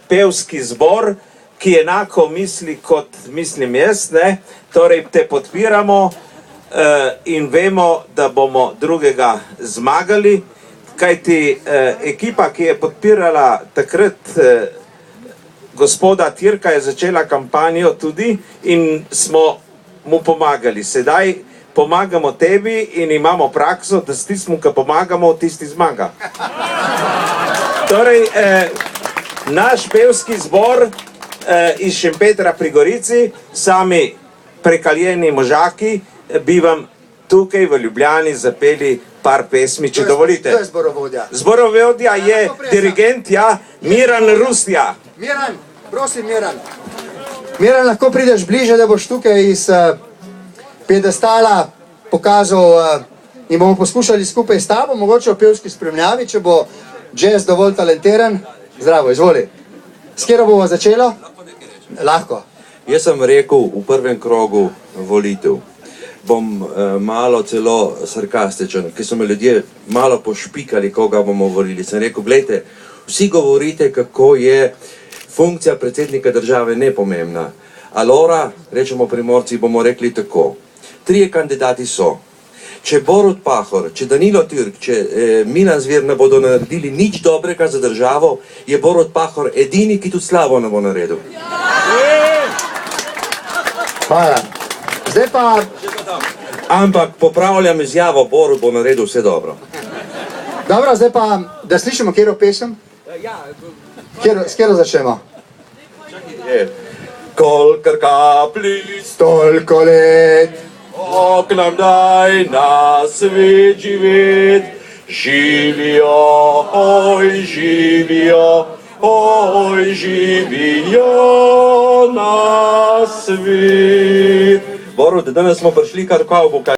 pevski zbor, ki enako misli, kot mislim jaz, ne? Torej te podpiramo in vemo, da bomo drugega zmagali, kajti ekipa, ki je podpirala takrat gospoda Tirka, je začela kampanjo tudi in smo mu pomagali. Sedaj pomagamo tebi in imamo prakso, da s tistim, ki pomagamo, tisti zmaga. Torej, naš pevski zbor iz Šempetra pri Gorici, sami prekaljeni možaki, bi vam tukaj v Ljubljani zapeli par pesmi, če dovolite. To je zborovodja. Zborovodja je dirigent, ja, Miran Rustja. Miran, prosim Miran. Miran, lahko prideš bliže, da boš tukaj iz piedestala pokazal in bomo poskušali skupaj s tabo, mogoče v pevski spremljavi, če bo jazz dovolj talentiran. Zdravo, izvoli. S kjero bomo začelo? Lahko. Jaz sem rekel v prvem krogu volitev, bom malo celo sarkastičen, ker so me ljudje malo pošpikali, koga bomo volili. Sem rekel, gledajte, vsi govorite, kako je funkcija predsednika države nepomembna. Alora, rečemo Primorci, bomo rekli tako. 3 kandidati so. Če Borut Pahor, če Danilo Türk, če Milan Zver ne bodo naredili nič dobrega za državo, je Borut Pahor edini, ki tudi slabo ne bo naredil. Hvala. Zdaj pa... Ampak popravljam izjavo, Borut bo naredil vse dobro. Dobro, zdaj pa, da slišimo kjero pesem? S kjero začnemo? Kolikor kapljic, Toliko let. ok nam daj na svet živet, živijo, oj živijo na svet. Borut, danes smo prišli kar kao bo kaj.